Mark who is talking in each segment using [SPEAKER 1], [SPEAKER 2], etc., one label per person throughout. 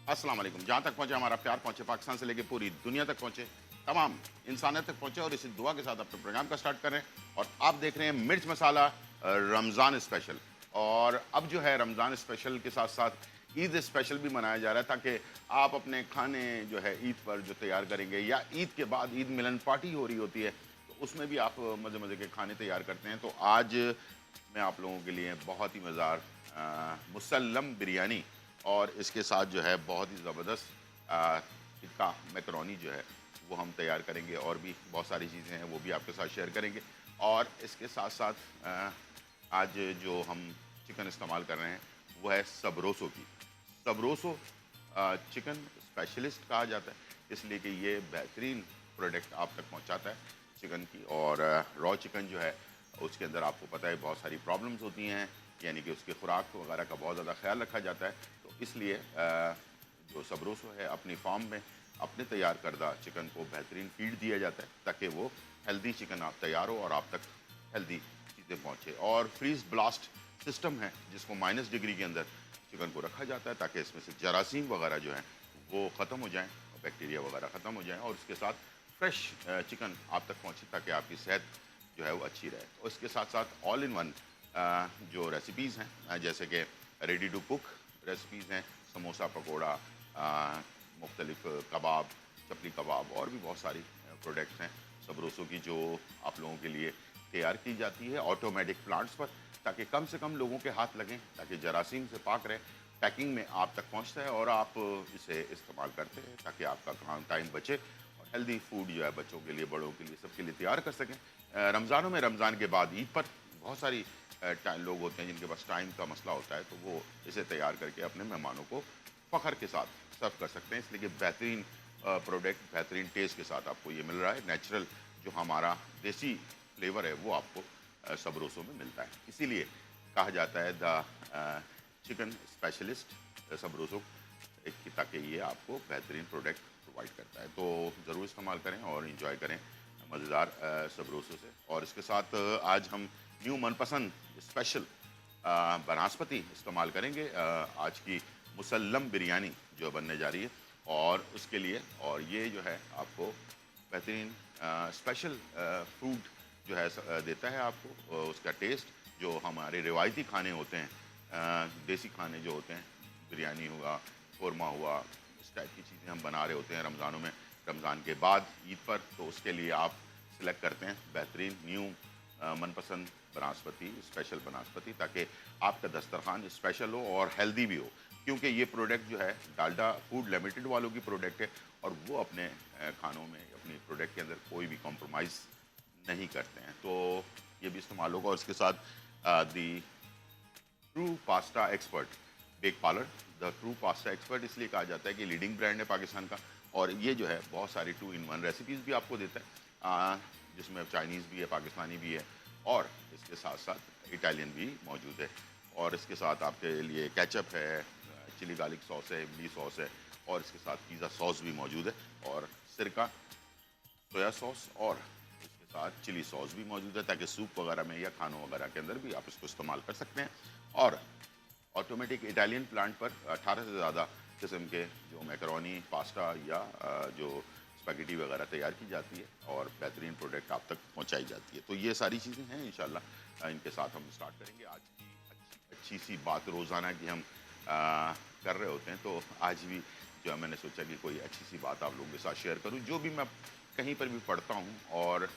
[SPEAKER 1] अस्सलाम वालेकुम। जहाँ तक पहुँचे हमारा प्यार पहुँचे, पाकिस्तान से लेके पूरी दुनिया तक पहुँचे, तमाम इंसानियत तक पहुँचे और इसी दुआ के साथ अपने प्रोग्राम का स्टार्ट करें। और आप देख रहे हैं मिर्च मसाला रमज़ान स्पेशल। और अब जो है रमज़ान स्पेशल के साथ-साथ ईद स्पेशल भी मनाया जा रहा है, ताकि आप अपने खाने जो है ईद पर जो तैयार करेंगे या ईद के बाद ईद मिलन पार्टी हो रही होती है, तो उसमें भी आप मज़े-मज़े के खाने तैयार करते हैं। तो आज मैं आप लोगों के लिए बहुत ही मज़ेदार मुसल्लम बिरयानी और इसके साथ जो है बहुत ही ज़बरदस्त टिक्का मैकरोनी जो है वो हम तैयार करेंगे, और भी बहुत सारी चीज़ें हैं वो भी आपके साथ शेयर करेंगे। और इसके साथ साथ आज जो हम चिकन इस्तेमाल कर रहे हैं वो है सबरोसो की। सबरोसो चिकन स्पेशलिस्ट कहा जाता है, इसलिए कि ये बेहतरीन प्रोडक्ट आप तक पहुंचाता है चिकन की। और रॉ चिकन जो है उसके अंदर आपको पता है बहुत सारी प्रॉब्लम्स होती हैं, यानी कि उसके खुराक वगैरह का बहुत ज़्यादा ख्याल रखा जाता है। तो इसलिए जो सबरोसो है अपनी फार्म में अपने तैयार करदा चिकन को बेहतरीन फीड दिया जाता है, ताकि वो हेल्दी चिकन आप तैयार हो और आप तक हेल्दी चीज़ें पहुँचे। और फ्रीज ब्लास्ट सिस्टम है जिसको -डिग्री के अंदर चिकन को रखा जाता है, ताकि इसमें से जरासीम वगैरह जो हैं वो ख़त्म हो जाएँ और बैक्टीरिया वगैरह ख़त्म हो जाएँ, और उसके साथ फ्रेश चिकन आप तक पहुँचे, ताकि आपकी सेहत जो है वो अच्छी रहे। और इसके साथ साथ ऑल इन वन जो रेसिपीज़ हैं, जैसे कि रेडी टू कुक रेसिपीज़ हैं, समोसा पकौड़ा, मुख्तलिफ कबाब, चपली कबाब, और भी बहुत सारी प्रोडक्ट्स हैं सबरोसो की जो आप लोगों के लिए तैयार की जाती है ऑटोमेटिक प्लांट्स पर, ताकि कम से कम लोगों के हाथ लगें, ताकि जरासीम से पाक रहे। पैकिंग में आप तक पहुंचता है और आप इसे इस्तेमाल करते हैं, ताकि आपका काम टाइम बचे और हेल्दी फूड जो है बच्चों के लिए, बड़ों के लिए, सबके लिए तैयार कर सकें। रमज़ानों में रमज़ान के बाद ईद पर बहुत सारी लोग होते हैं जिनके पास टाइम का मसला होता है, तो वो इसे तैयार करके अपने मेहमानों को फ़ख्र के साथ सर्व कर सकते हैं। इसलिए कि बेहतरीन प्रोडक्ट बेहतरीन टेस्ट के साथ आपको ये मिल रहा है। नेचुरल जो हमारा देसी फ्लेवर है वो आपको सबरोसो में मिलता है। इसीलिए कहा जाता है द चिकन स्पेशलिस्ट सबरोसो, ताकि ये आपको बेहतरीन प्रोडक्ट प्रोवाइड करता है। तो ज़रूर इस्तेमाल करें और इंजॉय करें मज़ेदार सबरोसो से। और इसके साथ आज हम न्यू मनपसंद स्पेशल बनस्पति इस्तेमाल करेंगे आज की मुसल्लम बिरयानी जो बनने जा रही है, और उसके लिए। और ये जो है आपको बेहतरीन स्पेशल फूड जो है देता है आपको उसका टेस्ट, जो हमारे रिवायती खाने होते हैं, देसी खाने जो होते हैं, बिरयानी हुआ, कौरमा हुआ, इस टाइप की चीज़ें हम बना रहे होते हैं रमज़ानों में, रमज़ान के बाद ईद पर। तो उसके लिए आप सिलेक्ट करते हैं बेहतरीन न्यू मनपसंद बनस्पति, स्पेशल बनस्पति, ताकि आपका दस्तरखान स्पेशल हो और हेल्दी भी हो। क्योंकि ये प्रोडक्ट जो है डाल्डा फूड लिमिटेड वालों की प्रोडक्ट है, और वो अपने खानों में, अपनी प्रोडक्ट के अंदर कोई भी कॉम्प्रोमाइज़ नहीं करते हैं। तो ये भी इस्तेमाल होगा। और इसके साथ the true pasta expert bake parlour, the true pasta expert इसलिए कहा जाता है कि लीडिंग ब्रांड है पाकिस्तान का, और ये जो है बहुत सारी 2 इन 1 रेसिपीज़ भी आपको देता है, जिसमें चाइनीज़ भी है, पाकिस्तानी भी है, और इसके साथ साथ इटालियन भी मौजूद है। और इसके साथ आपके लिए केचप है, चिली गार्लिक सॉस है, इमली सॉस है, और इसके साथ पिज़्ज़ा सॉस भी मौजूद है, और सिरका, सोया सॉस, और इसके साथ चिली सॉस भी मौजूद है, ताकि सूप वगैरह में या खानों वगैरह के अंदर भी आप इसको इस्तेमाल कर सकते हैं। और ऑटोमेटिक इटालियन प्लांट पर 18 से ज़्यादा किस्म के जो मैकरोनी, पास्ता या जो स्पैगेटी वगैरह तैयार की जाती है, और बेहतरीन प्रोडक्ट आप तक पहुंचाई जाती है। तो ये सारी चीज़ें हैं इंशाल्लाह, इनके साथ हम स्टार्ट करेंगे। आज की अच्छी सी बात रोज़ाना की हम कर रहे होते हैं, तो आज भी जो है मैंने सोचा कि कोई अच्छी सी बात आप लोगों के साथ शेयर करूं, जो भी मैं कहीं पर भी पढ़ता हूं, और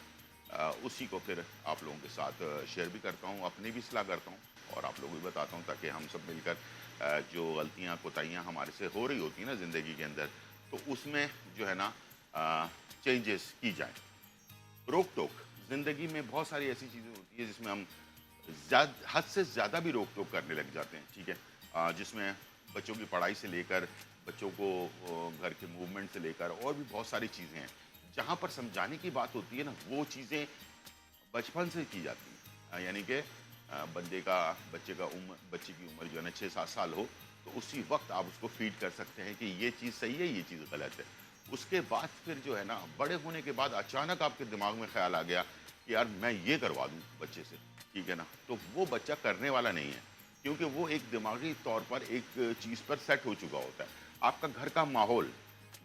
[SPEAKER 1] उसी को फिर आप लोगों के साथ शेयर भी करता हूं, अपनी भी सलाह करता हूं, और आप लोगों को भी बताता हूं, ताकि हम सब मिलकर जो गलतियां कोताहियां हमारे से हो रही होती हैं ना ज़िंदगी के अंदर, तो उसमें जो है ना चेंजेस की जाए। रोक टोक, ज़िंदगी में बहुत सारी ऐसी चीज़ें होती है जिसमें हम हद से ज़्यादा भी रोक टोक करने लग जाते हैं, ठीक है। जिसमें बच्चों की पढ़ाई से लेकर, बच्चों को घर के मूवमेंट से लेकर, और भी बहुत सारी चीज़ें हैं जहाँ पर समझाने की बात होती है ना, वो चीज़ें बचपन से की जाती हैं। यानी कि बच्चे की उम्र जो है ना 6-7 साल हो, तो उसी वक्त आप उसको फीड कर सकते हैं कि ये चीज़ सही है, ये चीज़ गलत है। उसके बाद फिर जो है ना, बड़े होने के बाद अचानक आपके दिमाग में ख्याल आ गया कि यार मैं ये करवा दूँ बच्चे से, ठीक है ना, तो वो बच्चा करने वाला नहीं है, क्योंकि वो एक दिमागी तौर पर एक चीज़ पर सेट हो चुका होता है। आपका घर का माहौल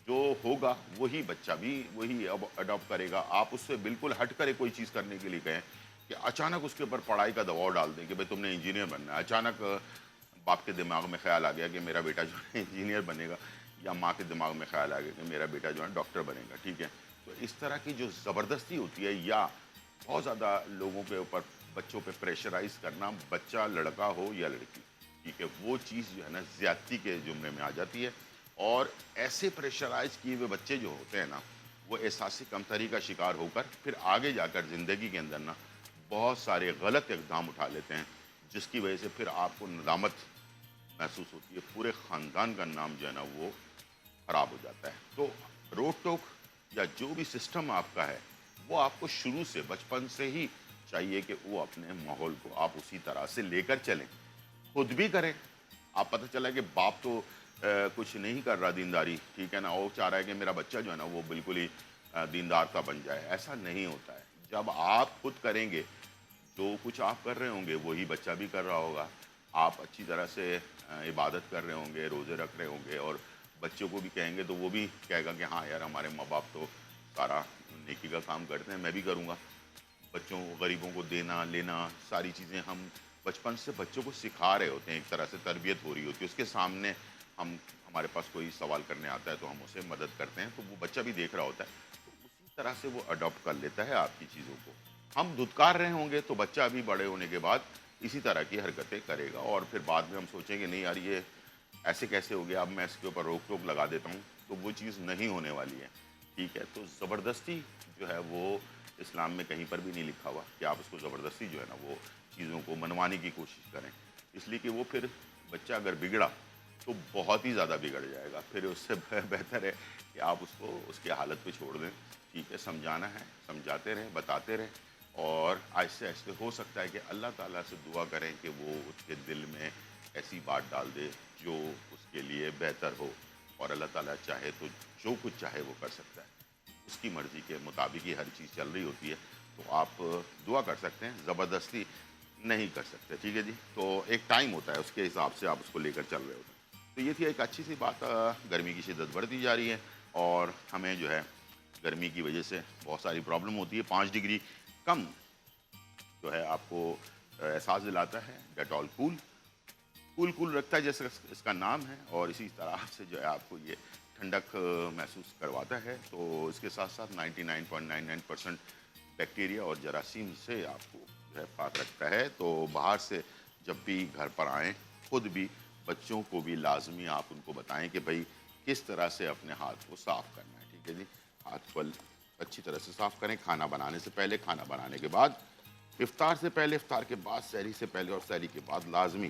[SPEAKER 1] जो होगा वही बच्चा भी वही अब अडॉप्ट करेगा। आप उससे बिल्कुल हट कर कोई चीज़ करने के लिए कहें कि अचानक उसके ऊपर पढ़ाई का दबाव डाल दें कि भाई तुमने इंजीनियर बनना है। अचानक बाप के दिमाग में ख्याल आ गया कि मेरा बेटा जो है इंजीनियर बनेगा, या माँ के दिमाग में ख्याल आ गया कि मेरा बेटा जो है डॉक्टर बनेगा, ठीक है। तो इस तरह की जो ज़बरदस्ती होती है, या बहुत ज़्यादा लोगों के ऊपर बच्चों पे प्रेशराइज़ करना, बच्चा लड़का हो या लड़की, ठीक है, वो चीज़ जो है ना ज़्यादती के ज़ुमरे में आ जाती है। और ऐसे प्रेशराइज़ किए हुए बच्चे जो होते हैं ना, वो एहसासी कमतरी का शिकार होकर फिर आगे जाकर ज़िंदगी के अंदर ना बहुत सारे गलत इक़दाम उठा लेते हैं, जिसकी वजह से फिर आपको नदामत महसूस होती है। पूरे ख़ानदान का नाम जो है ना वो ख़राब हो जाता है। तो रोक टोक या जो भी सिस्टम आपका है, वो आपको शुरू से बचपन से ही चाहिए कि वो अपने माहौल को आप उसी तरह से लेकर चलें, खुद भी करें। आप पता चला कि बाप तो कुछ नहीं कर रहा दीनदारी, ठीक है ना, वो चाह रहा है कि मेरा बच्चा जो है ना वो बिल्कुल ही दीनदार सा बन जाए। ऐसा नहीं होता है। जब आप खुद करेंगे, जो कुछ आप कर रहे होंगे वही बच्चा भी कर रहा होगा। आप अच्छी तरह से इबादत कर रहे होंगे, रोज़े रख रहे होंगे, और बच्चों को भी कहेंगे तो वो भी कहेगा कि हाँ यार, हमारे माँ बाप तो सारा नेकी का काम करते हैं, मैं भी करूँगा। बच्चों गरीबों को देना लेना सारी चीज़ें हम बचपन से बच्चों को सिखा रहे होते हैं, एक तरह से तरबियत हो रही होती है। उसके सामने हम हमारे पास कोई सवाल करने आता है तो हम उसे मदद करते हैं, तो वो बच्चा भी देख रहा होता है, तो उसी तरह से वो अडॉप्ट कर लेता है आपकी चीज़ों को। हम धुतकार रहे होंगे तो बच्चा भी बड़े होने के बाद इसी तरह की हरकतें करेगा, और फिर बाद में हम सोचेंगे नहीं यार ये ऐसे कैसे हो गया, अब मैं इसके ऊपर रोक टोक लगा देता हूँ, तो वो चीज़ नहीं होने वाली है, ठीक है। तो ज़बरदस्ती जो है वो इस्लाम में कहीं पर भी नहीं लिखा हुआ कि आप उसको ज़बरदस्ती जो है ना वो चीज़ों को मनवाने की कोशिश करें, इसलिए कि वो फिर बच्चा अगर बिगड़ा तो बहुत ही ज़्यादा बिगड़ जाएगा। फिर उससे बेहतर है कि आप उसको उसकी हालत पे छोड़ दें, ठीक है। समझाना है, समझाते रहें, बताते रहें, और आहिस्ते आहिस्ते हो सकता है कि अल्लाह ताला से दुआ करें कि वो उसके दिल में ऐसी बात डाल दे जो उसके लिए बेहतर हो, और अल्लाह ताला चाहे तो जो कुछ चाहे वो कर सकता है। उसकी मर्ज़ी के मुताबिक ही हर चीज़ चल रही होती है, तो आप दुआ कर सकते हैं, ज़बरदस्ती नहीं कर सकते, ठीक है जी। तो एक टाइम होता है, उसके हिसाब से आप उसको लेकर चल रहे होते हैं। तो ये थी एक अच्छी सी बात। गर्मी की शिद्दत बढ़ती जा रही है, और हमें जो है गर्मी की वजह से बहुत सारी प्रॉब्लम होती है। 5 डिग्री कम जो है आपको एहसास दिलाता है डेटॉल कूल। कूल कूल रखता है जैसे इसका नाम है, और इसी तरह से जो है आपको ये ठंडक महसूस करवाता है। तो इसके साथ साथ 99.99% बैक्टीरिया और जरासीम से आपको जो है पाक रखता है। तो बाहर से जब भी घर पर आएँ, खुद भी बच्चों को भी लाजमी आप उनको बताएं कि भाई किस तरह से अपने हाथ को साफ़ करना है, ठीक है जी। हाथ को अच्छी तरह से साफ़ करें, खाना बनाने से पहले, खाना बनाने के बाद, इफ्तार से पहले, इफ्तार के बाद, सहरी से पहले और सहरी के बाद लाजमी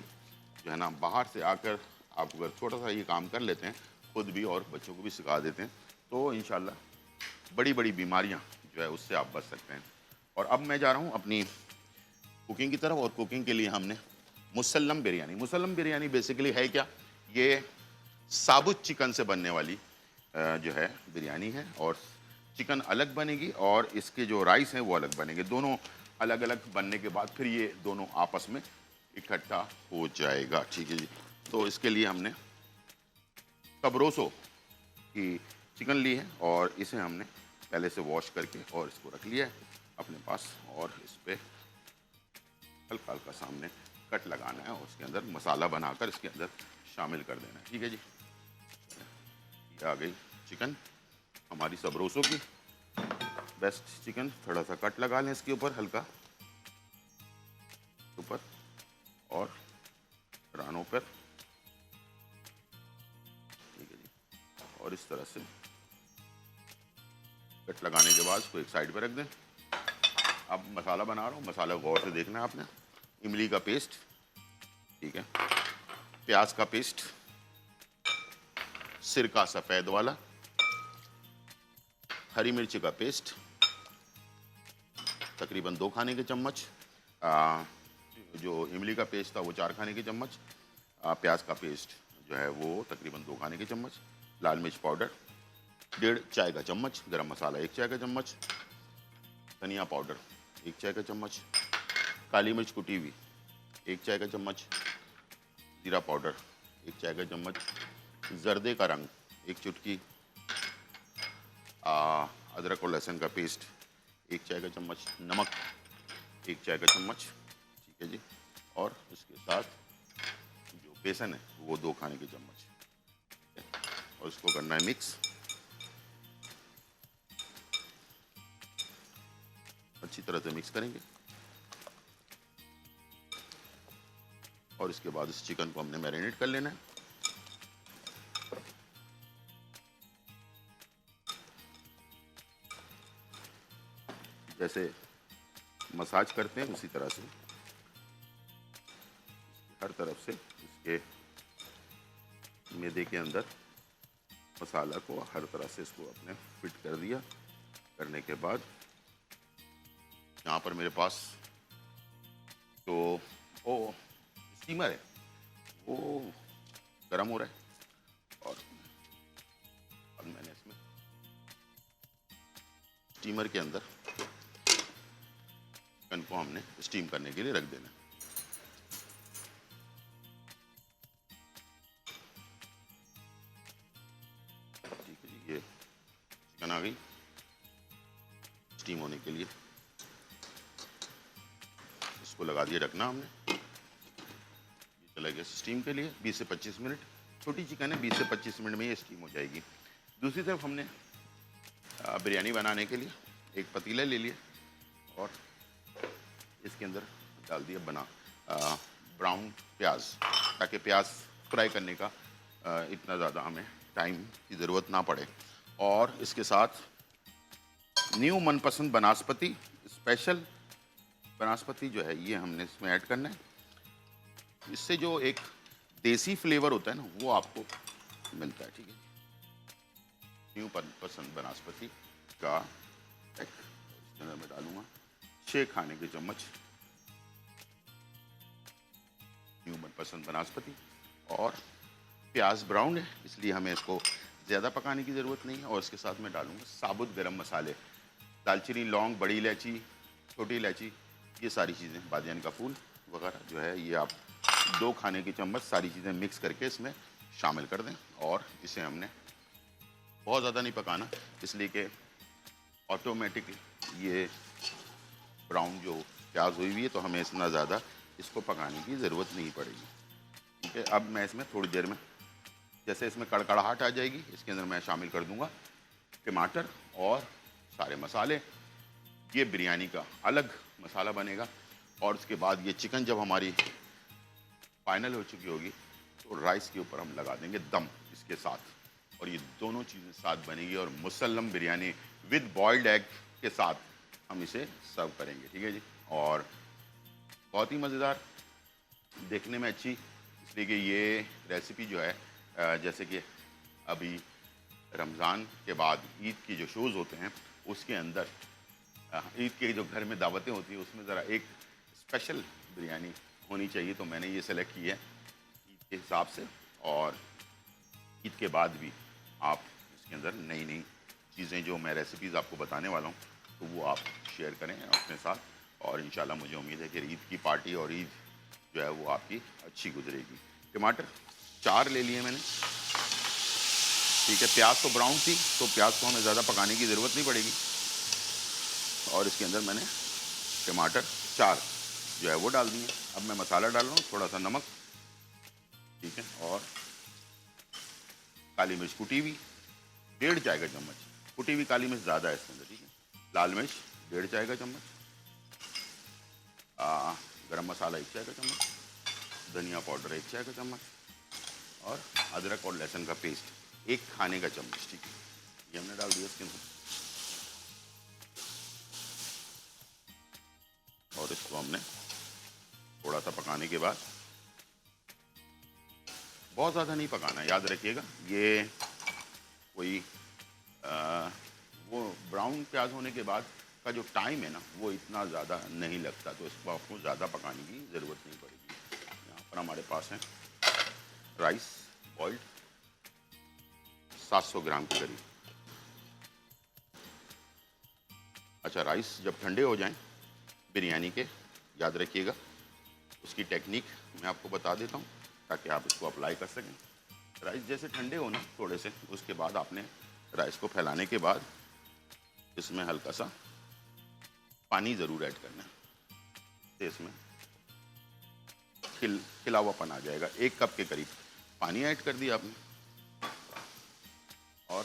[SPEAKER 1] जो है ना बाहर से आकर आप अगर छोटा सा ये काम कर लेते हैं, खुद भी और बच्चों को भी सिखा देते हैं, तो इंशाल्लाह बड़ी बड़ी बीमारियां जो है उससे आप बच सकते हैं। और अब मैं जा रहा हूँ अपनी कुकिंग की तरफ, और कुकिंग के लिए हमने मुसल्लम बिरयानी। मुसल्लम बिरयानी बेसिकली है क्या, ये साबुत चिकन से बनने वाली जो है बिरयानी है, और चिकन अलग बनेगी और इसके जो राइस हैं वो अलग बनेंगे। दोनों अलग अलग बनने के बाद फिर ये दोनों आपस में इकट्ठा हो जाएगा, ठीक है जी। तो इसके लिए हमने सबरोसो की चिकन ली है, और इसे हमने पहले से वॉश करके और इसको रख लिया है अपने पास, और इस पर हल्का हल्का सामने कट लगाना है, और उसके अंदर मसाला बनाकर इसके अंदर शामिल कर देना है, ठीक है जी। ये आ गई चिकन हमारी सबरोसो की बेस्ट चिकन। थोड़ा सा कट लगा लें इसके ऊपर हल्का ऊपर और रानों पर, ठीक है जी। और इस तरह से कट लगाने के बाद इसको एक साइड पर रख दें। अब मसाला बना रहा हूँ, मसाला गौर से देखना है आपने। इमली का पेस्ट, ठीक है, प्याज का पेस्ट, सिरका सफ़ेद वाला, हरी मिर्ची का पेस्ट तकरीबन 2 खाने के चम्मच, जो इमली का पेस्ट था वो 4 खाने के चम्मच, प्याज का पेस्ट जो है वो तकरीबन 2 खाने के चम्मच, लाल मिर्च पाउडर 1.5 चाय का चम्मच, गरम मसाला 1 चाय का चम्मच, धनिया पाउडर 1 चाय का चम्मच, काली मिर्च कुटी हुई 1 चाय का चम्मच, जीरा पाउडर 1 चाय का चम्मच, जर्दे का रंग, एक चुटकी अदरक और लहसुन का पेस्ट, एक चाय का चम्मच नमक, एक चाय का चम्मच, ठीक है जी। और उसके साथ जो बेसन है वो 2 खाने के चम्मच, और इसको करना है मिक्स। अच्छी तरह से मिक्स करेंगे और इसके बाद इस चिकन को हमने मैरिनेट कर लेना है। जैसे मसाज करते हैं उसी तरह से हर तरफ से इसके मैदे के अंदर मसाला को हर तरह से इसको अपने फिट कर दिया। करने के बाद यहाँ पर मेरे पास तो वो स्टीमर है, वो गर्म हो रहा है और अब मैंने इसमें स्टीमर के अंदर चिकन को हमने स्टीम करने के लिए रख देना है। ठीक है जी, ये चिकन आ गई स्टीम होने के लिए। इसको लगा दिया ढकना हमने, ये चला गया स्टीम के लिए 20 से 25 मिनट। छोटी चिकन है, 20 से 25 मिनट में ये स्टीम हो जाएगी। दूसरी तरफ हमने बिरयानी बनाने के लिए एक पतीला ले लिया और इसके अंदर डाल दिया ब्राउन प्याज, ताकि प्याज फ्राई करने का इतना ज़्यादा हमें टाइम की ज़रूरत ना पड़े। और इसके साथ न्यू मनपसंद बनास्पति, स्पेशल बनास्पति जो है ये हमने इसमें ऐड करना है। इससे जो एक देसी फ्लेवर होता है ना वो आपको मिलता है। ठीक है, न्यू मनपसंद बनास्पति का इसके अंदर मैं डालूंगा 6 खाने के चम्मच न्यू मनपसंद बनास्पति। और प्याज ब्राउन है इसलिए हमें इसको ज़्यादा पकाने की ज़रूरत नहीं है। और इसके साथ मैं डालूंगा साबुत गरम मसाले, दालचीनी, लौंग, बड़ी इलायची, छोटी इलायची, ये सारी चीज़ें, बादियान का फूल वगैरह जो है ये आप 2 खाने की चम्मच सारी चीज़ें मिक्स करके इसमें शामिल कर दें। और इसे हमने बहुत ज़्यादा नहीं पकाना, इसलिए कि ऑटोमेटिक ये ब्राउन जो प्याज हुई हुई है तो हमें इतना ज़्यादा इसको पकाने की ज़रूरत नहीं पड़ेगी। ठीक है, अब मैं इसमें थोड़ी देर में जैसे इसमें कड़कड़ाहट आ जाएगी इसके अंदर मैं शामिल कर दूंगा टमाटर और सारे मसाले। ये बिरयानी का अलग मसाला बनेगा। और उसके बाद ये चिकन जब हमारी फाइनल हो चुकी होगी तो राइस के ऊपर हम लगा देंगे दम इसके साथ, और ये दोनों चीज़ें साथ बनेगी और musallam biryani with boiled egg के साथ हम इसे सर्व करेंगे। ठीक है जी, और बहुत ही मज़ेदार, देखने में अच्छी, इसलिए कि ये रेसिपी जो है जैसे कि अभी रमज़ान के बाद ईद की जो शोज़ होते हैं उसके अंदर ईद के जो घर में दावतें होती हैं उसमें ज़रा एक स्पेशल बिरयानी होनी चाहिए, तो मैंने ये सेलेक्ट की है ईद के हिसाब से। और ईद के बाद भी आप इसके अंदर नई नई चीज़ें जो मैं रेसिपीज़ आपको बताने वाला हूँ तो वो आप शेयर करें अपने साथ, और इंशाल्लाह मुझे उम्मीद है कि ईद की पार्टी और ईद जो है वो आपकी अच्छी गुजरेगी। टमाटर 4 ले लिए मैंने। ठीक है, प्याज तो ब्राउन थी तो प्याज को हमें ज़्यादा पकाने की ज़रूरत नहीं पड़ेगी। और इसके अंदर मैंने टमाटर 4 जो है वो डाल दिए। अब मैं मसाला डाल रहा हूँ, थोड़ा सा नमक, ठीक है, और काली मिर्च कुटी हुई 1.5 चाय का चम्मच, कुटी हुई काली मिर्च ज़्यादा है इसके अंदर। ठीक है, लाल मिर्च 1.5 चाय का चम्मच, गरम मसाला 1 चाय का चम्मच, धनिया पाउडर 1 चाय का चम्मच, और अदरक और लहसुन का पेस्ट 1 खाने का चम्मच। ठीक है, ये हमने डाल दिया इसके अंदर। और इसको हमने थोड़ा सा पकाने के बाद, बहुत ज़्यादा नहीं पकाना, याद रखिएगा ये कोई वो ब्राउन प्याज होने के बाद का जो टाइम है ना वो इतना ज़्यादा नहीं लगता, तो इसको आपको ज़्यादा पकाने की ज़रूरत नहीं पड़ेगी। यहाँ पर हमारे पास है राइस बॉइल्ड 700 ग्राम के करीब। अच्छा, राइस जब ठंडे हो जाएं बिरयानी के, याद रखिएगा उसकी टेक्निक मैं आपको बता देता हूँ ताकि आप इसको अप्लाई कर सकें। राइस जैसे ठंडे हो ना थोड़े से, उसके बाद आपने राइस को फैलाने के बाद इसमें हल्का सा पानी ज़रूर ऐड करना है, तो इसमें खिला हुआपन आ जाएगा। 1 कप के करीब पानी ऐड कर दिया आपने और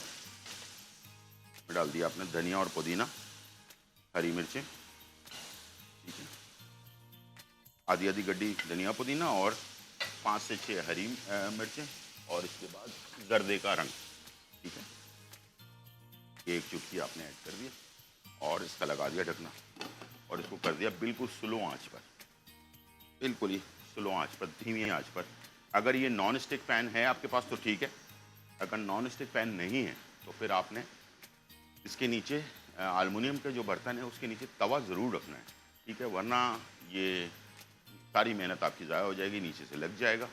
[SPEAKER 1] डाल दिया आपने धनिया और पुदीना, हरी मिर्चें, ठीक है, आधी आधी गड्डी धनिया पुदीना और 5 से 6 हरी मिर्चें और इसके बाद गर्दे का रंग, ठीक है, 1 चुटकी आपने ऐड कर दिया और इसका लगा दिया ढकना और इसको कर दिया बिल्कुल स्लो आंच पर, बिल्कुल ही स्लो आंच पर, धीमी आंच पर। अगर ये नॉन स्टिक पैन है आपके पास तो ठीक है, अगर नॉन स्टिक पैन नहीं है तो फिर आपने इसके नीचे एल्युमिनियम का जो बर्तन है उसके नीचे तवा ज़रूर रखना है, ठीक है, वरना ये सारी मेहनत आपकी ज़ाया हो जाएगी, नीचे से लग जाएगा।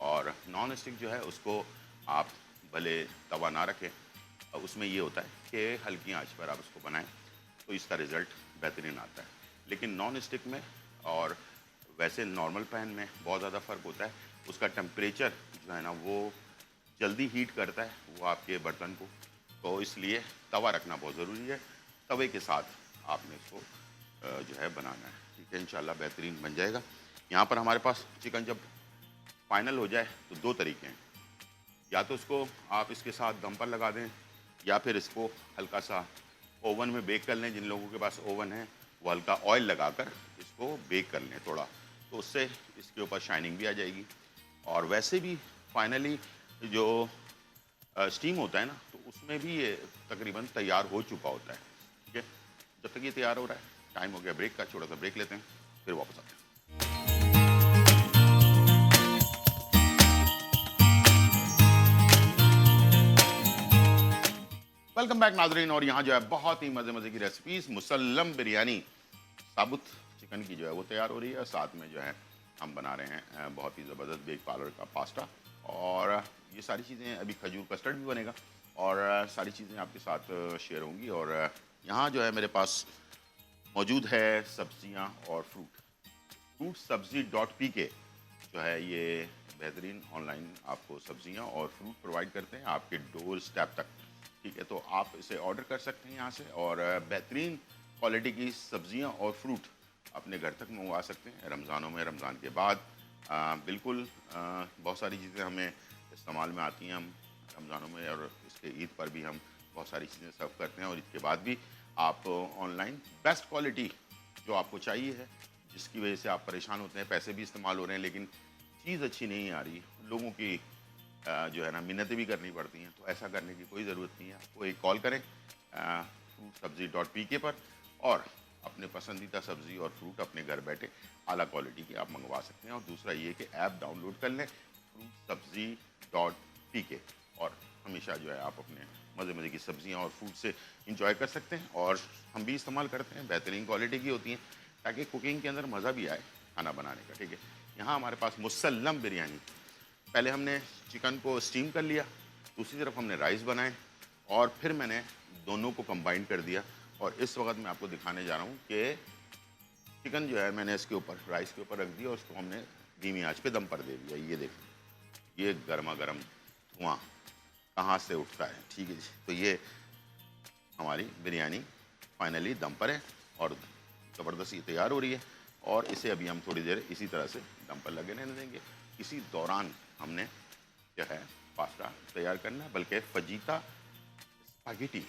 [SPEAKER 1] और नॉन स्टिक जो है उसको आप भले तवा ना रखें, उसमें ये होता है कि हल्की आंच पर आप उसको बनाएं तो इसका रिज़ल्ट बेहतरीन आता है। लेकिन नॉन स्टिक में और वैसे नॉर्मल पैन में बहुत ज़्यादा फ़र्क होता है, उसका टेम्परेचर जो है ना वो जल्दी हीट करता है वो आपके बर्तन को, तो इसलिए तवा रखना बहुत ज़रूरी है। तवे के साथ आपने इसको जो है बनाना है, ठीक है, इंशाल्लाह बेहतरीन बन जाएगा। यहाँ पर हमारे पास चिकन जब फाइनल हो जाए तो 2 तरीके हैं, या तो इसको आप इसके साथ दम पर लगा दें या फिर इसको हल्का सा ओवन में बेक कर लें। जिन लोगों के पास ओवन है वो हल्का ऑयल लगाकर इसको बेक कर लें थोड़ा, तो उससे इसके ऊपर शाइनिंग भी आ जाएगी। और वैसे भी फाइनली जो स्टीम होता है ना तो उसमें भी ये तकरीबन तैयार हो चुका होता है, ठीक है। जब तक ये तैयार हो रहा है, टाइम हो गया ब्रेक का, छोटा सा ब्रेक लेते हैं फिर वापस आते हैं। वेलकम बैक नाजरीन। और यहाँ जो है बहुत ही मज़े मज़े की रेसिपीज मुसल्लम बिरयानी साबुत चिकन की जो है वो तैयार हो रही है। साथ में जो है हम बना रहे हैं बहुत ही ज़बरदस्त बेक पार्लर का पास्ता, और ये सारी चीज़ें अभी खजूर कस्टर्ड भी बनेगा और सारी चीज़ें आपके साथ शेयर होंगी। और यहाँ जो है मेरे पास मौजूद है सब्जियाँ और फ्रूट सब्जी .pk जो है ये बेहतरीन ऑनलाइन आपको सब्जियाँ और फ्रूट प्रोवाइड करते हैं आपके डोर स्टेप तक, ठीक है। तो आप इसे ऑर्डर कर सकते हैं यहाँ से और बेहतरीन क्वालिटी की सब्जियाँ और फ्रूट अपने घर तक मंगवा सकते हैं रमज़ानों में। रमज़ान के बाद बिल्कुल बहुत सारी चीज़ें हमें इस्तेमाल में आती हैं, हम रमज़ानों में और इसके ईद पर भी हम बहुत सारी चीज़ें सर्व करते हैं। और ईद के बाद भी आप ऑनलाइन बेस्ट क्वालिटी जो आपको चाहिए है, जिसकी वजह से आप परेशान होते हैं, पैसे भी इस्तेमाल हो रहे हैं लेकिन चीज़ अच्छी नहीं आ रही, लोगों की जो है ना मिन्नतें भी करनी पड़ती हैं, तो ऐसा करने की कोई ज़रूरत नहीं है। आपको एक कॉल करें फ्रूट सब्जी .pk पर और अपने पसंदीदा सब्ज़ी और फ्रूट अपने घर बैठे आला क्वालिटी के आप मंगवा सकते हैं। और दूसरा ये कि ऐप डाउनलोड कर लें फ्रूट सब्जी .pk और हमेशा जो है आप अपने मज़े मज़े की सब्ज़ियाँ और फ्रूट से इंजॉय कर सकते हैं। और हम भी इस्तेमाल करते हैं, बेहतरीन क्वालिटी की होती हैं ताकि कुकिंग के अंदर मज़ा भी आए खाना बनाने का, ठीक है। यहाँ हमारे पास मुसल्लम बिरयानी, पहले हमने चिकन को स्टीम कर लिया, दूसरी तरफ हमने राइस बनाए और फिर मैंने दोनों को कंबाइन कर दिया। और इस वक्त मैं आपको दिखाने जा रहा हूँ कि चिकन जो है मैंने इसके ऊपर राइस के ऊपर रख दिया और उसको हमने धीमी आंच पे दम पर दे दिया। ये देखो ये गर्मा गर्म धुआं कहाँ से उठता है, ठीक है जी। तो ये हमारी बिरयानी फाइनली दम पर है और ज़बरदस्त तैयार हो रही है। और इसे अभी हम थोड़ी देर इसी तरह से दम पर लगे रहने देंगे। इसी दौरान हमने जो है पास्ता तैयार करना है, बल्कि फजीता स्पैगेटी।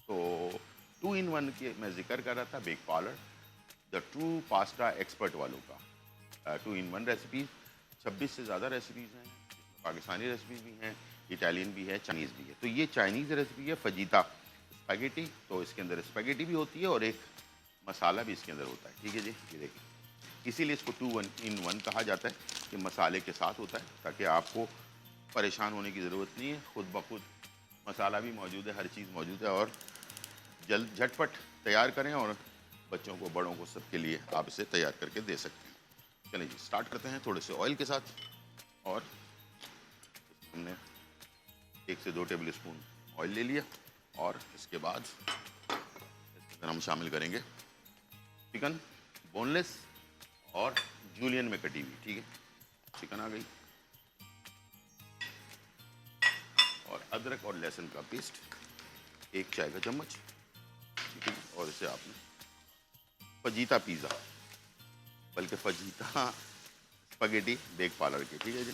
[SPEAKER 1] तो 2 in 1 के मैं जिक्र कर रहा था bake parlour the true pasta expert वालों का 2 in 1 रेसिपी। 26 से ज़्यादा रेसिपीज़ हैं, पाकिस्तानी रेसिपीज़ भी हैं, इटालियन भी है, चाइनीज़ भी है। तो ये चाइनीज़ रेसिपी है फजीता स्पैगेटी, तो इसके अंदर स्पैगेटी भी होती है और एक मसाला भी इसके अंदर होता है, ठीक है जी। ये देखिए इसीलिए इसको 2 in 1 कहा जाता है कि मसाले के साथ होता है ताकि आपको परेशान होने की ज़रूरत नहीं है, खुद ब खुद मसाला भी मौजूद है, हर चीज़ मौजूद है और जल्द झटपट तैयार करें और बच्चों को बड़ों को सबके लिए आप इसे तैयार करके दे सकते हैं। चलिए जी स्टार्ट करते हैं थोड़े से ऑयल के साथ। और हमने 1 से 2 टेबल स्पून ऑयल ले लिया और इसके बाद इसके अंदर हम शामिल करेंगे चिकन बोनलेस और जूलियन में कटी हुई, ठीक है। चिकन आ गई, अदरक और लहसुन का पेस्ट, 1 चाय का चम्मच, ठीक है। और इसे आपने फजीता पिज़्ज़ा, बल्कि फजीता स्पगेटी बेक पार्लर के, ठीक है जी।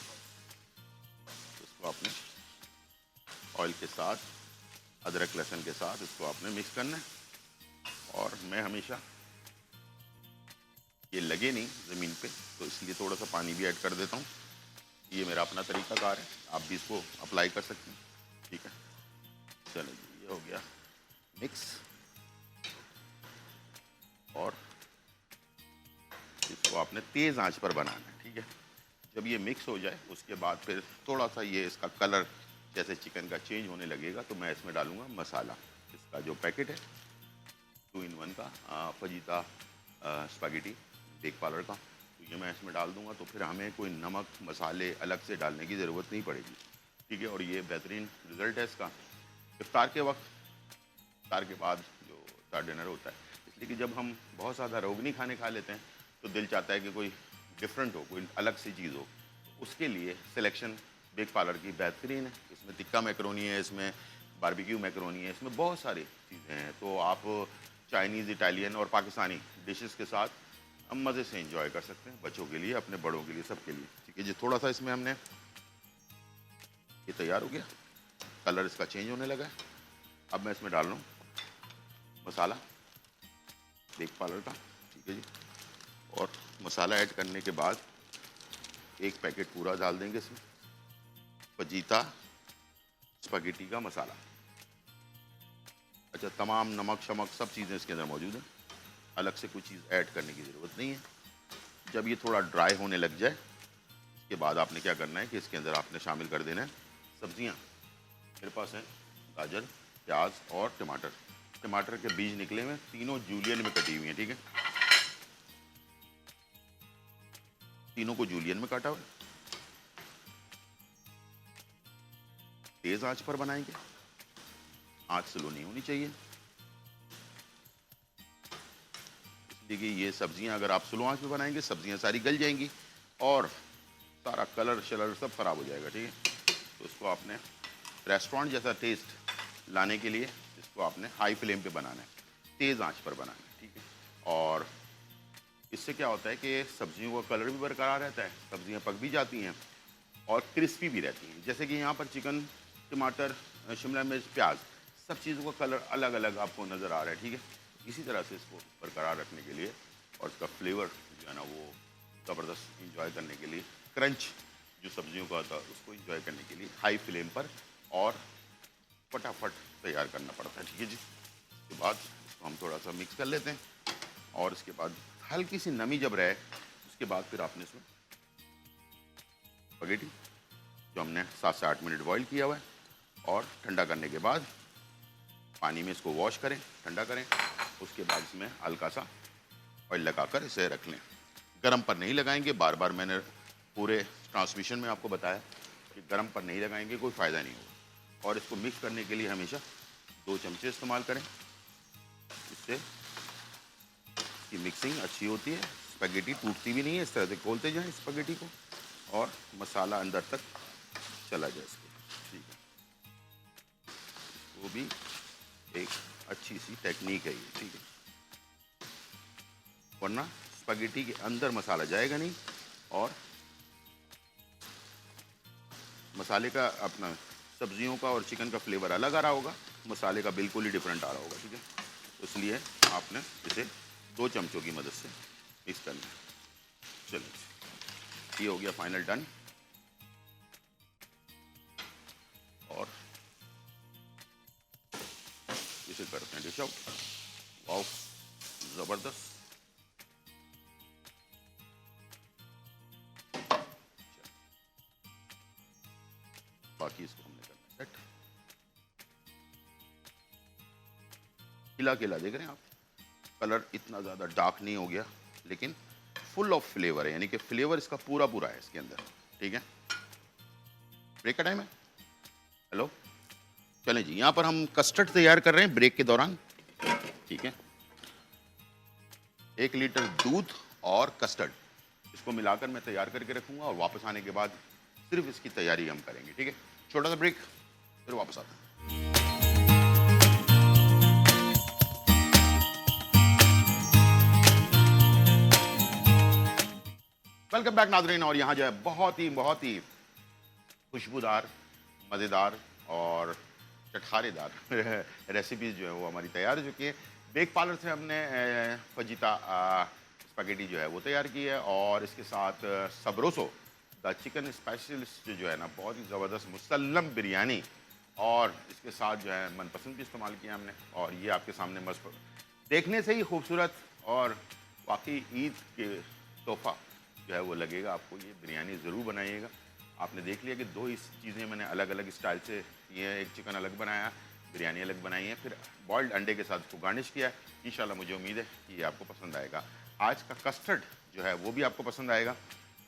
[SPEAKER 1] इसको आपने ऑयल के साथ, अदरक लहसुन के साथ इसको आपने मिक्स करना है। और मैं हमेशा ये लगे नहीं ज़मीन पे, तो इसलिए थोड़ा सा पानी भी ऐड कर देता हूँ। ये मेरा अपना तरीक़ाकार है, आप भी इसको अप्लाई कर सकते हैं, ठीक है। चलो जी, ये हो गया मिक्स। और इसको आपने तेज़ आंच पर बनाना है, ठीक है। जब ये मिक्स हो जाए उसके बाद फिर थोड़ा सा ये इसका कलर जैसे चिकन का चेंज होने लगेगा, तो मैं इसमें डालूँगा मसाला। इसका जो पैकेट है 2 in 1 का फजीता स्पैगेटी बेक पार्लर का, तो ये मैं इसमें डाल दूंगा। तो फिर हमें कोई नमक मसाले अलग से डालने की ज़रूरत नहीं पड़ेगी, ठीक है। और ये बेहतरीन रिज़ल्ट है इसका इफ्तार के वक्त, इफ्तार के बाद जो इफ्तार डिनर होता है। इसलिए कि जब हम बहुत ज़्यादा रोगनी खाने खा लेते हैं तो दिल चाहता है कि कोई डिफरेंट हो, कोई अलग सी चीज़ हो। तो उसके लिए सिलेक्शन बेक पार्लर की बेहतरीन है। इसमें टिक्का मैकरोनी है, इसमें बारबेक्यू मैकरोनी है, इसमें बहुत सारी चीज़ें हैं। तो आप चाइनीज़, इटालियन और पाकिस्तानी डिशेस के साथ हम मज़े से एंजॉय कर सकते हैं, बच्चों के लिए, अपने बड़ों के लिए, सबके लिए, ठीक है जी। थोड़ा सा इसमें हमने, ये तैयार हो गया, कलर इसका चेंज होने लगा है। अब मैं इसमें डाल रहा हूँ मसाला बेक पार्लर का, ठीक है जी। और मसाला ऐड करने के बाद 1 पैकेट पूरा डाल देंगे इसमें, फजीता स्पैगेटी का मसाला। अच्छा, तमाम नमक शमक सब चीज़ें इसके अंदर मौजूद हैं, अलग से कोई चीज़ ऐड करने की ज़रूरत नहीं है। जब ये थोड़ा ड्राई होने लग जाए, इसके बाद आपने क्या करना है कि इसके अंदर आपने शामिल कर देना है सब्जियां। मेरे पास हैं गाजर, प्याज और टमाटर। टमाटर के बीज निकले हुए, तीनों जूलियन में कटी हुई हैं, ठीक है। तीनों को जूलियन में काटा हुआ, तेज आंच पर बनाएंगे, आंच स्लो नहीं होनी चाहिए। देखिए, ये सब्जियां अगर आप स्लो आंच में बनाएंगे, सब्जियां सारी गल जाएंगी और सारा कलर शलर सब खराब हो जाएगा, ठीक है। तो इसको आपने रेस्टोरेंट जैसा टेस्ट लाने के लिए इसको आपने हाई फ्लेम पे बनाना है, तेज़ आंच पर बनाना है, ठीक है। और इससे क्या होता है कि सब्जियों का कलर भी बरकरार रहता है, सब्जियां पक भी जाती हैं और क्रिस्पी भी रहती हैं। जैसे कि यहाँ पर चिकन, टमाटर, शिमला मिर्च, प्याज, सब चीज़ों का कलर अलग अलग आपको नज़र आ रहा है, ठीक है। इसी तरह से इसको बरकरार रखने के लिए और इसका फ्लेवर जो है ना वो ज़बरदस्त इंजॉय करने के लिए, क्रंच जो सब्जियों का होता है उसको इंजॉय करने के लिए हाई फ्लेम पर और फटाफट तैयार करना पड़ता है, ठीक है जी। उसके बाद इसको हम थोड़ा सा मिक्स कर लेते हैं और इसके बाद हल्की सी नमी जब रहे उसके बाद फिर आपने इसमें स्पैगेटी जो हमने 7 से 8 मिनट बॉईल किया हुआ है और ठंडा करने के बाद पानी में इसको वॉश करें, ठंडा करें। उसके बाद इसमें हल्का सा ऑयल लगाकर इसे रख लें। गरम पर नहीं लगाएंगे, बार बार मैंने पूरे ट्रांसमिशन में आपको बताया कि गरम पर नहीं लगाएंगे, कोई फ़ायदा नहीं होगा। और इसको मिक्स करने के लिए हमेशा 2 चमचे इस्तेमाल करें, इससे की मिक्सिंग अच्छी होती है, स्पैगेटी टूटती भी नहीं है। इस तरह से खोलते जाएं स्पैगेटी को और मसाला अंदर तक चला जाए इसके, ठीक है। वो भी एक अच्छी सी टेक्निक है ये, ठीक है। वरना स्पैगेटी के अंदर मसाला जाएगा नहीं और मसाले का अपना सब्जियों का और चिकन का फ्लेवर अलग आ रहा होगा, मसाले का बिल्कुल ही डिफरेंट आ रहा होगा, ठीक है। तो इसलिए आपने इसे 2 चमचों की मदद से मिक्स करना है। चलिए, ये हो गया फाइनल डन। और इसे करते हैं डिश आउट। वाओ, ज़बरदस्त। बाकी इसको हमने करना सेट। खिला खिला देख रहे हैं आप, कलर इतना ज़्यादा डार्क नहीं हो गया, लेकिन फुल ऑफ फ्लेवर है, यानी कि फ्लेवर इसका पूरा पूरा है इसके अंदर, ठीक है। ब्रेक का टाइम है, हेलो। चलें जी, यहाँ पर हम कस्टर्ड तैयार कर रहे हैं ब्रेक के दौरान, ठीक है। 1 लीटर दूध और कस्टर्ड, इसको मिलाकर मैं तैयार करके रखूँगा और वापस आने के बाद सिर्फ इसकी तैयारी हम करेंगे, ठीक है। छोटा सा ब्रेक। फिर वापस आते हैं। वेलकम बैक नाजरीन। और यहाँ जो है बहुत ही खुशबूदार, मज़ेदार और चटखारेदार रेसिपीज़ जो है वो हमारी तैयार हो चुकी है। बेक पार्लर से हमने फजीता स्पैगेटी जो है वो तैयार की है, और इसके साथ सबरोसो द चिकन स्पेशलिस्ट जो है ना, बहुत ही ज़बरदस्त मुसल्लम बिरयानी, और इसके साथ जो है मनपसंद भी इस्तेमाल किया हमने। और ये आपके सामने मस्त देखने से ही खूबसूरत और वाकई ईद के तोहफ़ा जो है वो लगेगा आपको। ये बिरयानी ज़रूर बनाइएगा। आपने देख लिया कि दो इस चीज़ें मैंने अलग अलग स्टाइल से ये एक चिकन अलग बनाया, बिरयानी अलग बनाई है, फिर बॉइल्ड अंडे के साथ इसको गार्निश किया। इंशाल्लाह मुझे उम्मीद है कि ये आपको पसंद आएगा। आज का कस्टर्ड जो है वो भी आपको पसंद आएगा,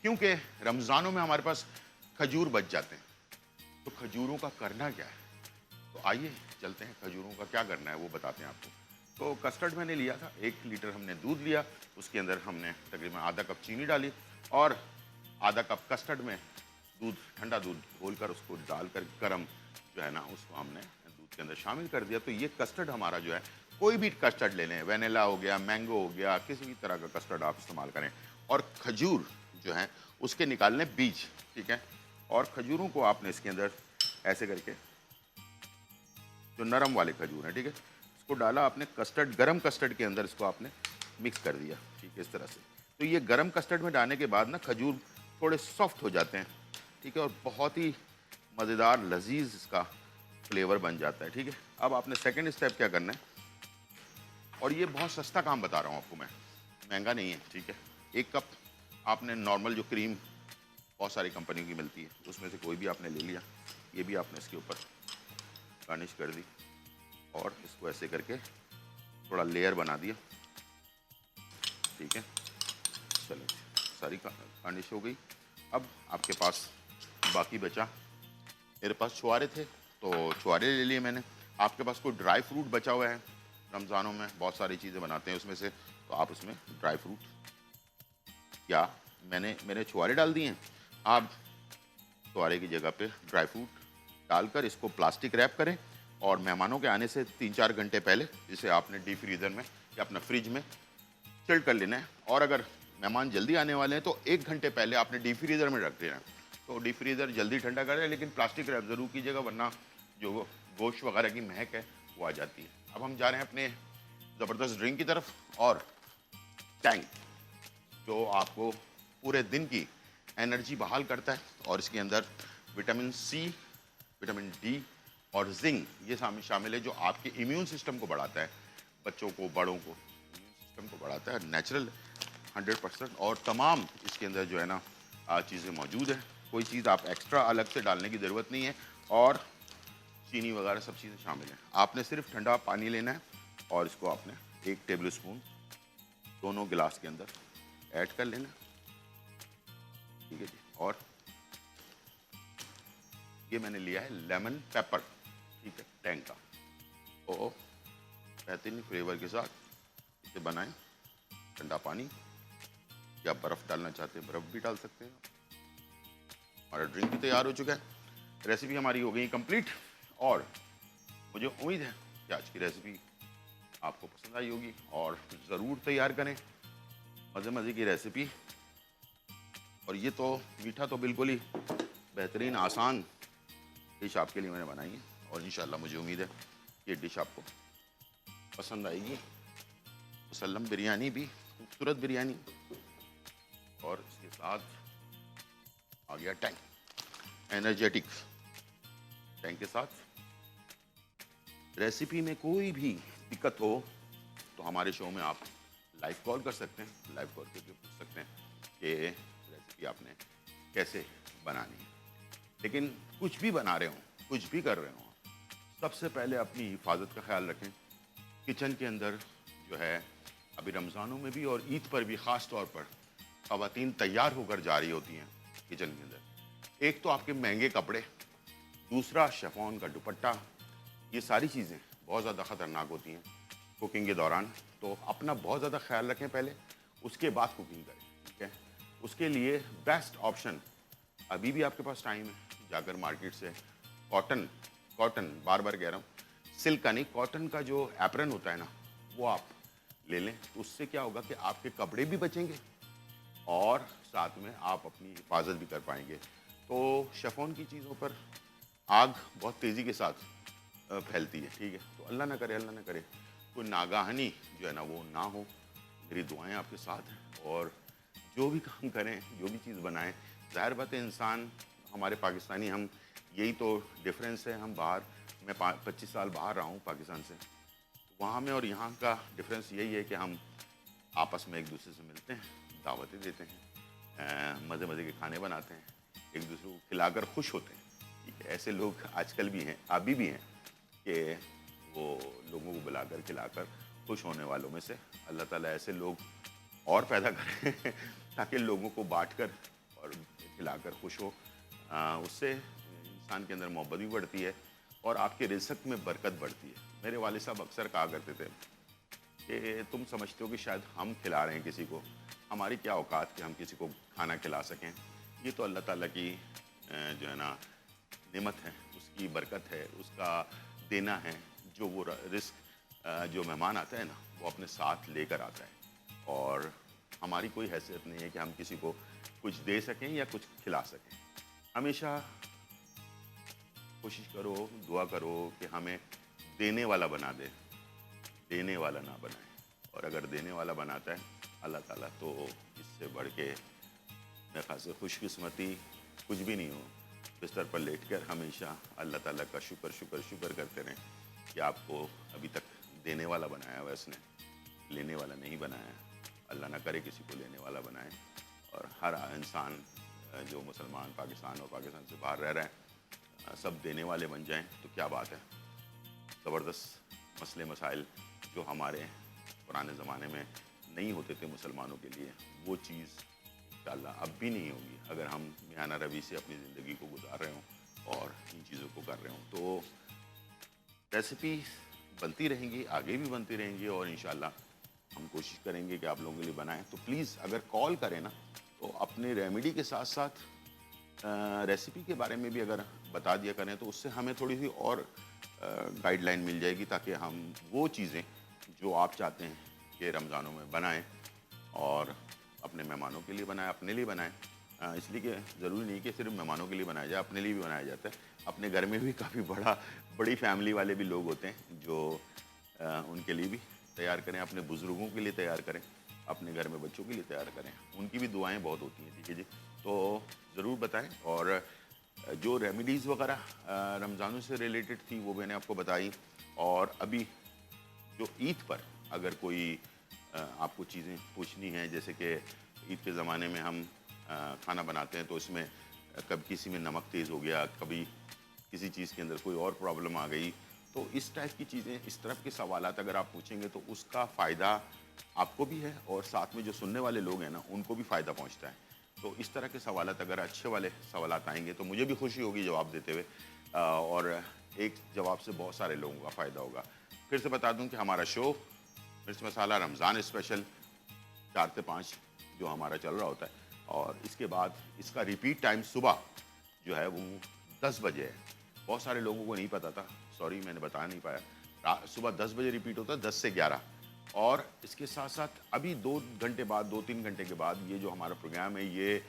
[SPEAKER 1] क्योंकि रमज़ानों में हमारे पास खजूर बच जाते हैं। तो खजूरों का करना क्या है, तो आइए चलते हैं खजूरों का क्या करना है वो बताते हैं आपको। तो कस्टर्ड मैंने लिया था, 1 लीटर हमने दूध लिया, उसके अंदर हमने तकरीबन आधा कप चीनी डाली, और आधा कप कस्टर्ड में दूध, ठंडा दूध घोलकर उसको डालकर गरम जो है ना उसको हमने दूध के अंदर शामिल कर दिया। तो ये कस्टर्ड हमारा जो है, कोई भी कस्टर्ड ले लें, वेनिला हो गया, मैंगो हो गया, किसी भी तरह का कस्टर्ड आप इस्तेमाल करें। और खजूर जो है उसके निकालने बीज, ठीक है। और खजूरों को आपने इसके अंदर ऐसे करके, जो नरम वाले खजूर हैं, ठीक है, इसको डाला आपने कस्टर्ड, गरम कस्टर्ड के अंदर इसको आपने मिक्स कर दिया, ठीक है, इस तरह से। तो ये गरम कस्टर्ड में डालने के बाद ना खजूर थोड़े सॉफ्ट हो जाते हैं, ठीक है, और बहुत ही मज़ेदार लजीज इसका फ्लेवर बन जाता है, ठीक है। अब आपने सेकंड स्टेप क्या करना है, और ये बहुत सस्ता काम बता रहा हूँ आपको मैं, महंगा नहीं है, ठीक है। 1 कप आपने नॉर्मल जो क्रीम बहुत सारी कंपनियों की मिलती है उसमें से कोई भी आपने ले लिया, ये भी आपने इसके ऊपर गार्निश कर दी, और इसको ऐसे करके थोड़ा लेयर बना दिया, ठीक है। चलो सारी गार्निश हो गई। अब आपके पास बाकी बचा, मेरे पास छुआरे थे तो छुआरे ले लिए मैंने। आपके पास कोई ड्राई फ्रूट बचा हुआ है, रमज़ानों में बहुत सारी चीज़ें बनाते हैं उसमें से, तो आप उसमें ड्राई फ्रूट, या मैंने छुआरे डाल दिए हैं, आप छुआरे की जगह पे ड्राई फ्रूट डालकर इसको प्लास्टिक रैप करें, और मेहमानों के आने से 3-4 घंटे पहले इसे आपने डीप फ्रीज़र में या अपना फ्रिज में चिल्ड कर लेना है। और अगर मेहमान जल्दी आने वाले हैं तो 1 घंटे पहले आपने डीप फ्रीज़र में रख देना है, तो डीप फ्रीज़र जल्दी ठंडा करे, लेकिन प्लास्टिक रैप ज़रूर कीजिएगा, वरना जो गोश्त वगैरह की महक है वो आ जाती है। अब हम जा रहे हैं अपने ज़बरदस्त ड्रिंक की तरफ, और टैंग, जो आपको पूरे दिन की एनर्जी बहाल करता है, और इसके अंदर विटामिन सी, विटामिन डी और जिंक ये शामिल है, जो आपके इम्यून सिस्टम को बढ़ाता है, बच्चों को, बड़ों को इम्यून सिस्टम को बढ़ाता है, नेचुरल 100%। और तमाम इसके अंदर जो है ना चीज़ें मौजूद है, कोई चीज़ आप एक्स्ट्रा अलग से डालने की ज़रूरत नहीं है, और चीनी वगैरह सब चीज़ें शामिल हैं। आपने सिर्फ ठंडा पानी लेना है, और इसको आपने 1 टेबल स्पून दोनों गिलास के अंदर ऐड कर लेना, ठीक है जी। और ये मैंने लिया है लेमन पेपर, ठीक है, टैंग का, तो बेहतरीन फ्लेवर के साथ इसे बनाएं। ठंडा पानी, या बर्फ़ डालना चाहते हैं बर्फ़ भी डाल सकते हैं। हमारा ड्रिंक भी तैयार हो चुका है, रेसिपी हमारी हो गई कंप्लीट, और मुझे उम्मीद है कि आज की रेसिपी आपको पसंद आई होगी, और ज़रूर तैयार करें मज़े मज़े की रेसिपी। और ये तो मीठा तो बिल्कुल ही बेहतरीन आसान डिश आपके लिए मैंने बनाई है, और इंशाल्लाह मुझे उम्मीद है ये डिश आपको पसंद आएगी। मुसल्लम बिरयानी भी खूबसूरत बिरयानी, और इसके साथ आ गया टैंग, एनर्जेटिक टैंग के साथ। रेसिपी में कोई भी दिक्कत हो तो हमारे शो में आप लाइव कॉल कर सकते हैं, लाइव कॉल करके पूछ सकते हैं कि रेसिपी आपने कैसे बनानी है। लेकिन कुछ भी बना रहे हों, कुछ भी कर रहे हों, सबसे पहले अपनी हिफाजत का ख्याल रखें। किचन के अंदर जो है, अभी रमज़ानों में भी और ईद पर भी ख़ास तौर पर ख़वातीन तैयार होकर जा रही होती हैं किचन के अंदर। एक तो आपके महंगे कपड़े, दूसरा शिफॉन का दुपट्टा, ये सारी चीज़ें बहुत ज़्यादा ख़तरनाक होती हैं कुकिंग के दौरान। तो अपना बहुत ज़्यादा ख्याल रखें पहले, उसके बाद कुकिंग करें, ठीक है। उसके लिए बेस्ट ऑप्शन, अभी भी आपके पास टाइम है, जाकर मार्केट से कॉटन कॉटन, बार बार कह रहा हूँ, सिल्क का नहीं, कॉटन का जो एप्रन होता है ना, वो आप ले लें। तो उससे क्या होगा कि आपके कपड़े भी बचेंगे और साथ में आप अपनी हिफाजत भी कर पाएंगे। तो शिफॉन की चीज़ों पर आग बहुत तेज़ी के साथ फैलती है, ठीक है। तो अल्लाह ना करे, अल्लाह ना करे कोई नागाहानी जो है ना वो ना हो। मेरी दुआएं आपके साथ हैं और जो भी काम करें, जो भी चीज़ बनाएं, ज़ाहिर बात है इंसान, हमारे पाकिस्तानी हम, यही तो डिफरेंस है। हम बाहर, मैं 25 साल बाहर रहा हूँ पाकिस्तान से, वहाँ में और यहाँ का डिफरेंस यही है कि हम आपस में एक दूसरे से मिलते हैं, दावतें देते हैं, मज़े मज़े के खाने बनाते हैं, एक दूसरे को खिलाकर खुश होते हैं, ठीक है। ऐसे लोग आजकल भी हैं, अभी भी हैं, कि वो लोगों को बुलाकर खिलाकर खुश होने वालों में से अल्लाह ताला ऐसे लोग और पैदा करें ताकि लोगों को बांटकर और खिलाकर खुश हो। उससे इंसान के अंदर मोहब्बत भी बढ़ती है और आपके रिज़्क़ में बरकत बढ़ती है। मेरे वालिद साहब अक्सर कहा करते थे कि तुम समझते हो कि शायद हम खिला रहे हैं किसी को, हमारी क्या औकात कि हम किसी को खाना खिला सकें। ये तो अल्लाह ताला की जो है ना नेमत है, उसकी बरकत है, उसका देना है। जो वो रिस्क जो मेहमान आता है ना, वो अपने साथ लेकर आता है और हमारी कोई हैसियत नहीं है कि हम किसी को कुछ दे सकें या कुछ खिला सकें। हमेशा कोशिश करो, दुआ करो कि हमें देने वाला बना दे, देने वाला ना बनाए। और अगर देने वाला बनाता है अल्लाह ताला, तो इससे बढ़ के मेरे ख्याल से खुशकिस्मती कुछ भी नहीं हो। बिस्तर पर लेटकर हमेशा अल्लाह ताला का शुक्र शुक्र शुक्र करते रहें कि आपको अभी तक देने वाला बनाया हुआ इसने, लेने वाला नहीं बनाया। अल्लाह ना करे किसी को लेने वाला बनाए। और हर इंसान जो मुसलमान पाकिस्तान और पाकिस्तान से बाहर रह रहे हैं, सब देने वाले बन जाएं तो क्या बात है। ज़बरदस्त मसले मसाइल जो हमारे पुराने ज़माने में नहीं होते थे मुसलमानों के लिए, वो चीज़ इंशाअल्लाह अब भी नहीं होगी अगर हम मियाना रवि से अपनी ज़िंदगी को गुजार रहे हों और इन चीज़ों को कर रहे हों। तो रेसिपी बनती रहेंगी, आगे भी बनती रहेंगी और इंशाअल्लाह हम कोशिश करेंगे कि आप लोगों के लिए बनाएं। तो प्लीज़ अगर कॉल करें ना, तो अपने रेमेडी के साथ साथ रेसिपी के बारे में भी अगर बता दिया करें, तो उससे हमें थोड़ी सी और गाइडलाइन मिल जाएगी, ताकि हम वो चीज़ें जो आप चाहते हैं कि रमज़ानों में बनाएं और अपने मेहमानों के लिए बनाएं, अपने लिए बनाएं। इसलिए कि ज़रूरी नहीं कि सिर्फ मेहमानों के लिए बनाया जाए, अपने लिए भी बनाया जाता है। अपने घर में भी काफ़ी बड़ी फैमिली वाले भी लोग होते हैं जो उनके लिए भी तैयार करें, अपने बुज़ुर्गों के लिए तैयार करें, अपने घर में बच्चों के लिए तैयार करें, उनकी भी दुआएं बहुत होती हैं, ठीक है जी। तो ज़रूर बताएं। और जो रेमेडीज़ वगैरह रमज़ानों से रिलेटेड थी वो मैंने आपको बताई। और अभी जो ईद पर अगर कोई आपको चीज़ें पूछनी हैं, जैसे कि ईद के ज़माने में हम खाना बनाते हैं तो इसमें कभी किसी में नमक तेज़ हो गया, कभी किसी चीज़ के अंदर कोई और प्रॉब्लम आ गई, तो इस टाइप की चीज़ें, इस तरफ के सवालात अगर आप पूछेंगे तो उसका फ़ायदा आपको भी है और साथ में जो सुनने वाले लोग हैं ना, उनको भी फ़ायदा पहुंचता है। तो इस तरह के सवालात, अगर अच्छे वाले सवालात आएंगे तो मुझे भी खुशी होगी जवाब देते हुए, और एक जवाब से बहुत सारे लोगों का फ़ायदा होगा। फिर से बता दूं कि हमारा शो मिर्च मसाला रमज़ान स्पेशल 4 से 5 जो हमारा चल रहा होता है, और इसके बाद इसका रिपीट टाइम सुबह जो है वो 10 बजे है। बहुत सारे लोगों को नहीं पता था, सॉरी मैंने बता नहीं पाया। सुबह 10 बजे रिपीट होता है, 10 से 11। और इसके साथ साथ अभी 2 घंटे बाद, 2-3 घंटे के बाद ये जो हमारा प्रोग्राम है, ये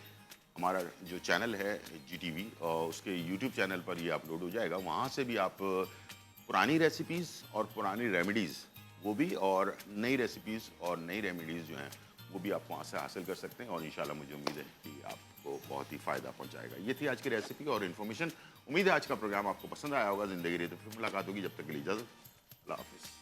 [SPEAKER 1] हमारा जो चैनल है GTV, उसके यूट्यूब चैनल पर ये अपलोड हो जाएगा। वहाँ से भी आप पुरानी रेसिपीज़ और पुरानी रेमेडीज़ वो भी, और नई रेसिपीज़ और नई रेमेडीज़ जो हैं वो भी आप वहाँ से हासिल कर सकते हैं। और इंशाल्लाह मुझे उम्मीद है कि आपको बहुत ही फ़ायदा पहुँचाएगा। ये थी आज की रेसिपी और इन्फॉर्मेशन। उम्मीद है आज का प्रोग्राम आपको पसंद आया होगा। ज़िंदगी रही तो फिर मुलाकात होगी, जब तक के लिए इजाज़त, अल्लाह हाफ़िज़।